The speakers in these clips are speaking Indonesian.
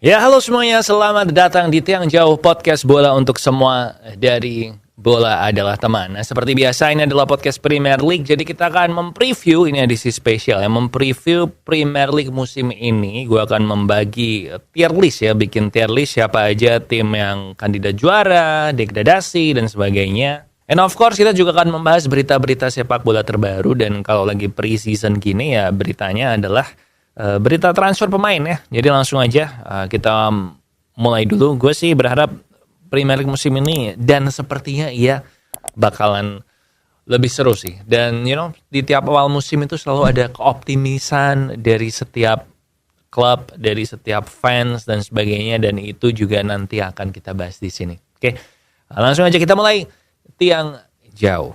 Ya, halo semuanya, selamat datang di Tiang Jauh Podcast Bola untuk semua dari Bola Adalah Teman. Nah, seperti biasa ini adalah podcast Premier League, jadi kita akan mempreview, ini edisi spesial ya, mempreview Premier League musim ini. Gue akan membagi tier list ya, bikin tier list siapa aja tim yang kandidat juara, degradasi, dan sebagainya. And of course kita juga akan membahas berita-berita sepak bola terbaru, dan kalau lagi pre-season gini ya beritanya adalah berita transfer pemain ya. Jadi langsung aja kita mulai dulu. Gue sih berharap Premier League musim ini dan sepertinya ia bakalan lebih seru sih. Dan di tiap awal musim itu selalu ada keoptimisan dari setiap klub, dari setiap fans dan sebagainya, dan itu juga nanti akan kita bahas di sini. Oke. Langsung aja kita mulai Tiang Jauh.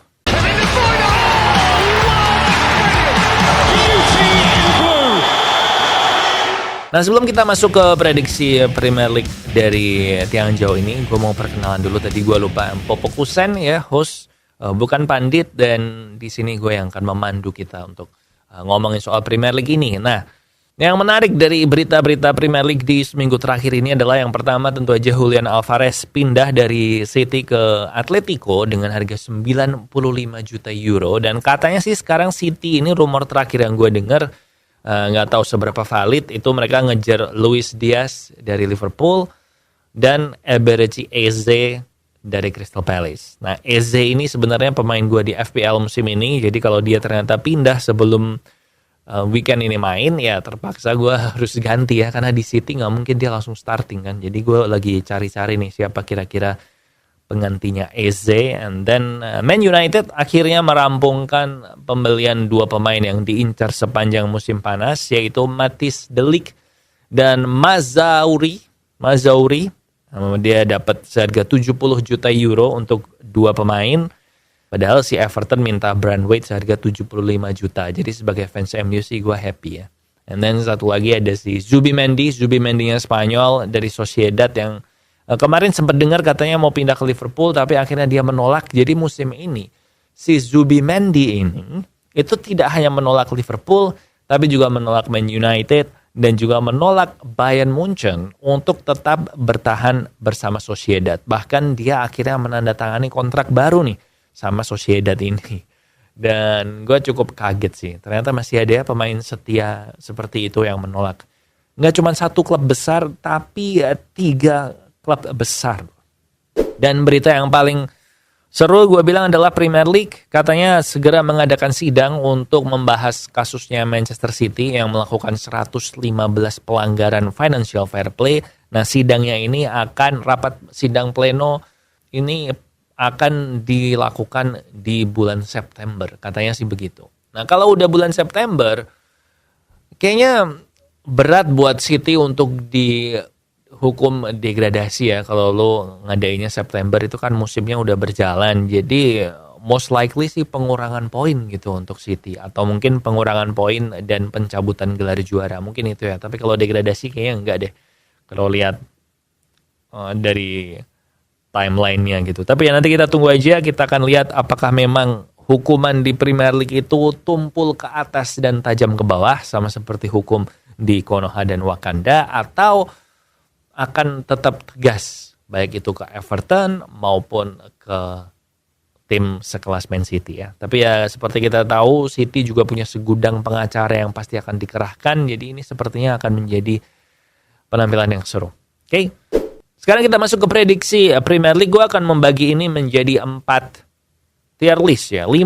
Nah, sebelum kita masuk ke prediksi Premier League dari Tiang Jauh ini, gue mau perkenalan dulu. Tadi gue lupa, Popo Kusen ya, host, bukan pandit, dan di sini gue yang akan memandu kita untuk ngomongin soal Premier League ini. Nah, yang menarik dari berita-berita Premier League di seminggu terakhir ini adalah yang pertama tentu aja Julian Alvarez pindah dari City ke Atletico dengan harga 95 juta euro, dan katanya sih sekarang City ini rumor terakhir yang gue dengar, nggak tahu seberapa valid itu, mereka ngejar Luis Diaz dari Liverpool dan Eberechi Eze dari Crystal Palace. Nah, Eze ini sebenarnya pemain gue di FPL musim ini, jadi kalau dia ternyata pindah sebelum weekend ini main, ya terpaksa gue harus ganti ya, karena di City nggak mungkin dia langsung starting kan. Jadi gue lagi cari-cari nih siapa kira-kira penggantinya Eze. And then Man United akhirnya merampungkan pembelian dua pemain yang diincar sepanjang musim panas, yaitu Matthijs de Ligt dan Mazraoui. Dia dapat seharga 70 juta euro untuk dua pemain, padahal si Everton minta Braithwaite seharga 75 juta. Jadi sebagai fans MU sih gue happy ya. And then satu lagi ada si Zubimendi-nya Spanyol dari Sociedad, yang kemarin sempat dengar katanya mau pindah ke Liverpool, tapi akhirnya dia menolak. Jadi musim ini si Zubimendi ini itu tidak hanya menolak Liverpool, tapi juga menolak Man United dan juga menolak Bayern Munchen untuk tetap bertahan bersama Sociedad. Bahkan dia akhirnya menandatangani kontrak baru nih sama Sociedad ini. Dan gue cukup kaget sih, ternyata masih ada pemain setia seperti itu yang menolak. Nggak cuma satu klub besar, tapi 3 klub besar. Dan berita yang paling seru gue bilang adalah Premier League katanya segera mengadakan sidang untuk membahas kasusnya Manchester City yang melakukan 115 pelanggaran financial fair play. Nah, sidangnya ini rapat sidang pleno ini akan dilakukan di bulan September, katanya sih begitu. Nah, kalau udah bulan September kayaknya berat buat City untuk hukum degradasi ya, kalau lo ngadainnya September itu kan musimnya udah berjalan. Jadi most likely sih pengurangan poin gitu untuk City, atau mungkin pengurangan poin dan pencabutan gelar juara, mungkin itu ya. Tapi kalau degradasi kayaknya enggak deh kalau lihat dari timelinenya gitu. Tapi ya nanti kita tunggu aja, kita akan lihat apakah memang hukuman di Premier League itu tumpul ke atas dan tajam ke bawah sama seperti hukum di Konoha dan Wakanda, atau akan tetap tegas baik itu ke Everton maupun ke tim sekelas Man City ya. Tapi ya seperti kita tahu, City juga punya segudang pengacara yang pasti akan dikerahkan, jadi ini sepertinya akan menjadi penampilan yang seru. Oke. Sekarang kita masuk ke prediksi Premier League. Gue akan membagi ini menjadi 4 tier list ya. 5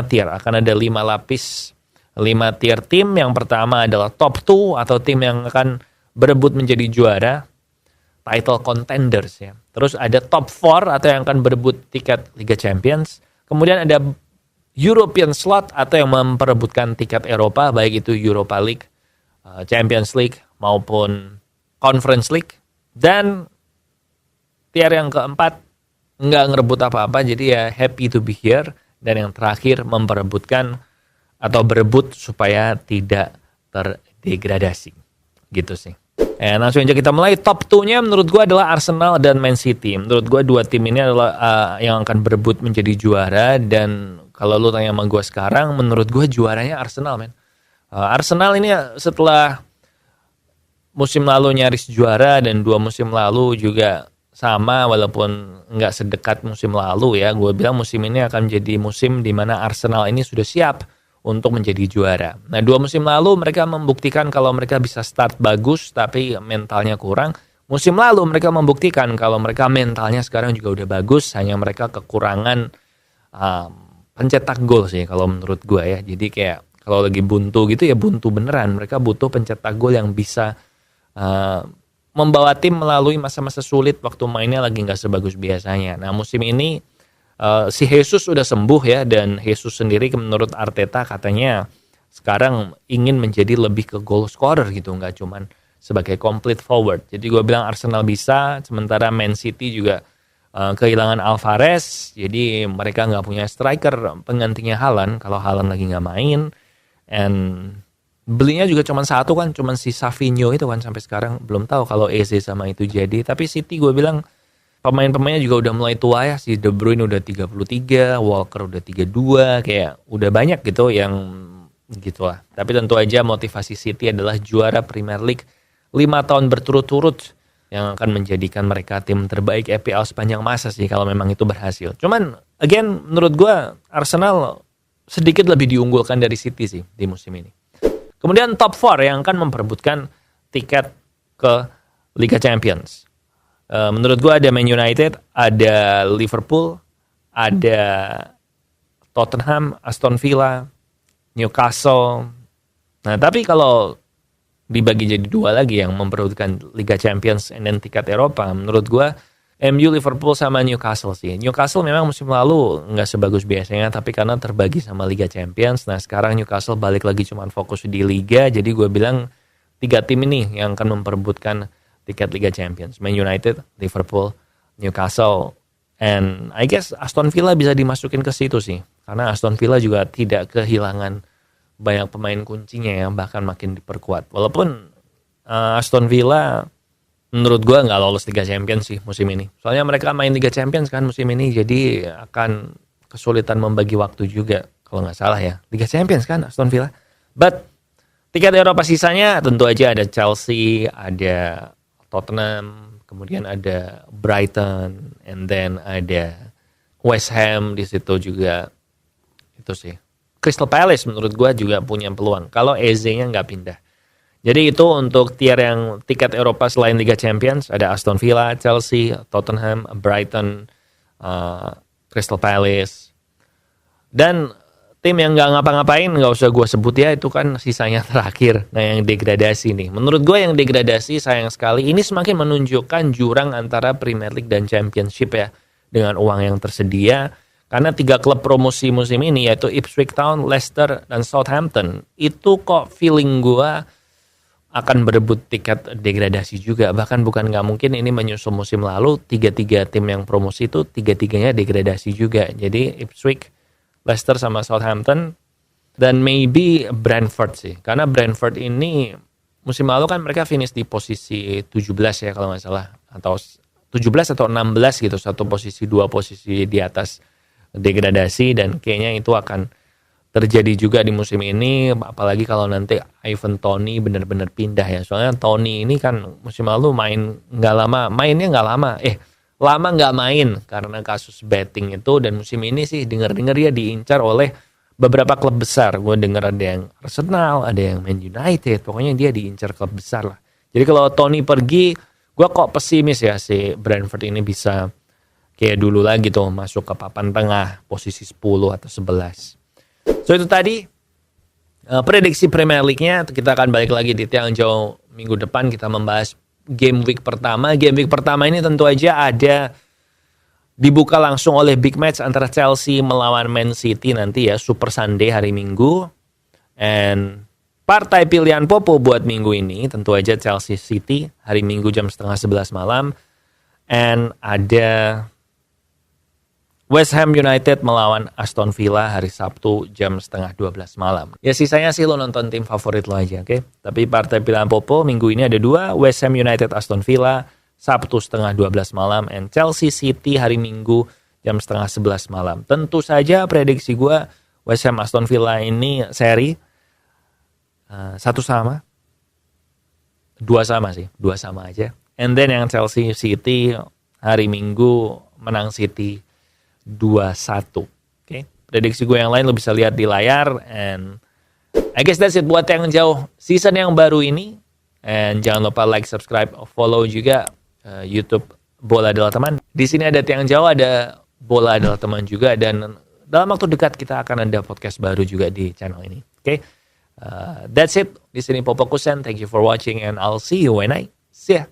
tier. Akan ada 5 lapis, 5 tier tim. Yang pertama adalah top 2 atau tim yang akan berebut menjadi juara, title contenders ya. Terus ada top 4 atau yang akan berebut tiket Liga Champions. Kemudian ada European slot atau yang memperebutkan tiket Eropa, baik itu Europa League, Champions League maupun Conference League. Dan tier yang keempat nggak ngerebut apa-apa, jadi ya happy to be here. Dan yang terakhir memperebutkan atau berebut supaya tidak terdegradasi. Gitu sih. Langsung aja kita mulai. Top 2-nya menurut gue adalah Arsenal dan Man City. Menurut gue dua tim ini adalah yang akan berebut menjadi juara. Dan kalau lu tanya sama gue sekarang, menurut gue juaranya Arsenal, men. Arsenal ini setelah musim lalu nyaris juara dan 2 musim lalu juga sama walaupun nggak sedekat musim lalu ya. Gue bilang musim ini akan menjadi musim di mana Arsenal ini sudah siap untuk menjadi juara. Nah 2 musim lalu mereka membuktikan kalau mereka bisa start bagus tapi mentalnya kurang. Musim lalu mereka membuktikan kalau mereka mentalnya sekarang juga udah bagus, hanya mereka kekurangan pencetak gol sih kalau menurut gue ya. Jadi kayak kalau lagi buntu gitu ya buntu beneran. Mereka butuh pencetak gol yang bisa membawa tim melalui masa-masa sulit waktu mainnya lagi nggak sebagus biasanya. Nah musim ini si Jesus udah sembuh ya, dan Jesus sendiri menurut Arteta katanya sekarang ingin menjadi lebih ke goal scorer gitu, nggak cuman sebagai complete forward. Jadi gue bilang Arsenal bisa, sementara Man City juga kehilangan Alvarez, jadi mereka nggak punya striker penggantinya Haaland kalau Haaland lagi nggak main, and belinya juga cuma satu kan, cuma si Savinho itu kan sampai sekarang belum tahu kalau Eze sama itu jadi. Tapi City gue bilang pemain-pemainnya juga udah mulai tua ya, si De Bruyne udah 33, Walker udah 32, kayak udah banyak gitu yang gitu lah. Tapi tentu aja motivasi City adalah juara Premier League 5 tahun berturut-turut yang akan menjadikan mereka tim terbaik EPL sepanjang masa sih kalau memang itu berhasil. Cuman again menurut gue Arsenal sedikit lebih diunggulkan dari City sih di musim ini. Kemudian top 4 yang akan memperebutkan tiket ke Liga Champions. Menurut gue ada Man United, ada Liverpool, ada Tottenham, Aston Villa, Newcastle. Nah tapi kalau dibagi jadi 2 lagi yang memperebutkan Liga Champions dan tiket Eropa, menurut gue MU, Liverpool sama Newcastle sih. Newcastle memang musim lalu nggak sebagus biasanya, tapi karena terbagi sama Liga Champions, nah sekarang Newcastle balik lagi cuma fokus di Liga, jadi gue bilang 3 tim ini yang akan memperebutkan tiket Liga Champions. Man United, Liverpool, Newcastle, and I guess Aston Villa bisa dimasukin ke situ sih, karena Aston Villa juga tidak kehilangan banyak pemain kuncinya yang bahkan makin diperkuat. Walaupun Aston Villa menurut gue nggak lolos Liga Champions sih musim ini. Soalnya mereka main Liga Champions kan musim ini, jadi akan kesulitan membagi waktu juga kalau nggak salah ya. Liga Champions kan Aston Villa. But tiket Eropa sisanya tentu aja ada Chelsea, ada Tottenham, kemudian ada Brighton, and then ada West Ham di situ juga. Itu sih. Crystal Palace menurut gue juga punya peluang kalau Eze-nya nggak pindah. Jadi itu untuk tier yang tiket Eropa selain Liga Champions, ada Aston Villa, Chelsea, Tottenham, Brighton, Crystal Palace. Dan tim yang nggak ngapa-ngapain nggak usah gue sebut ya, itu kan sisanya terakhir. Nah yang degradasi nih, menurut gue yang degradasi sayang sekali ini semakin menunjukkan jurang antara Premier League dan Championship ya, dengan uang yang tersedia. Karena 3 klub promosi musim ini yaitu Ipswich Town, Leicester, dan Southampton itu kok feeling gue akan berebut tiket degradasi juga. Bahkan bukan nggak mungkin ini menyusul musim lalu 3 tim yang promosi itu 3-3-nya degradasi juga. Jadi Ipswich, Leicester sama Southampton, dan maybe Brentford sih. Karena Brentford ini musim lalu kan mereka finish di posisi 17 ya kalau nggak salah, atau 17 atau 16 gitu, 1 posisi 2 posisi di atas degradasi, dan kayaknya itu akan terjadi juga di musim ini, apalagi kalau nanti Ivan Toney benar-benar pindah ya. Soalnya Toney ini kan musim lalu mainnya nggak lama nggak main karena kasus betting itu, dan musim ini sih dengar-dengar ya diincar oleh beberapa klub besar. Gue dengar ada yang Arsenal, ada yang Man United, pokoknya dia diincar klub besar lah. Jadi kalau Toney pergi, gue kok pesimis ya si Brentford ini bisa kayak dulu lagi tuh masuk ke papan tengah posisi 10 atau 11. So itu tadi prediksi Premier League-nya. Kita akan balik lagi di Tiang Jauh minggu depan, kita membahas game week pertama. Game week pertama ini tentu aja ada dibuka langsung oleh big match antara Chelsea melawan Man City nanti ya, Super Sunday hari Minggu. And partai pilihan Popo buat minggu ini tentu aja Chelsea City hari Minggu jam 10:30 malam. And ada West Ham United melawan Aston Villa hari Sabtu jam 11:30 malam. Ya sisanya sih lo nonton tim favorit lo aja, oke? Tapi partai pilihan Popo minggu ini ada 2, West Ham United Aston Villa Sabtu 10:30 malam, and Chelsea City hari Minggu jam 10:30 malam. Tentu saja prediksi gue West Ham Aston Villa ini seri 1-1. 2 sama aja. And then yang Chelsea City hari Minggu menang City 2-1. Oke. Prediksi gue yang lain lo bisa lihat di layar, and I guess that's it buat yang jauh season yang baru ini. And jangan lupa like, subscribe, follow juga YouTube Bola Adalah Teman. Di sini ada Tiang Jauh, ada Bola Adalah Teman juga, dan dalam waktu dekat kita akan ada podcast baru juga di channel ini. Oke. That's it. Di sini Popo Kusen. Thank you for watching, and I'll see you when I see ya.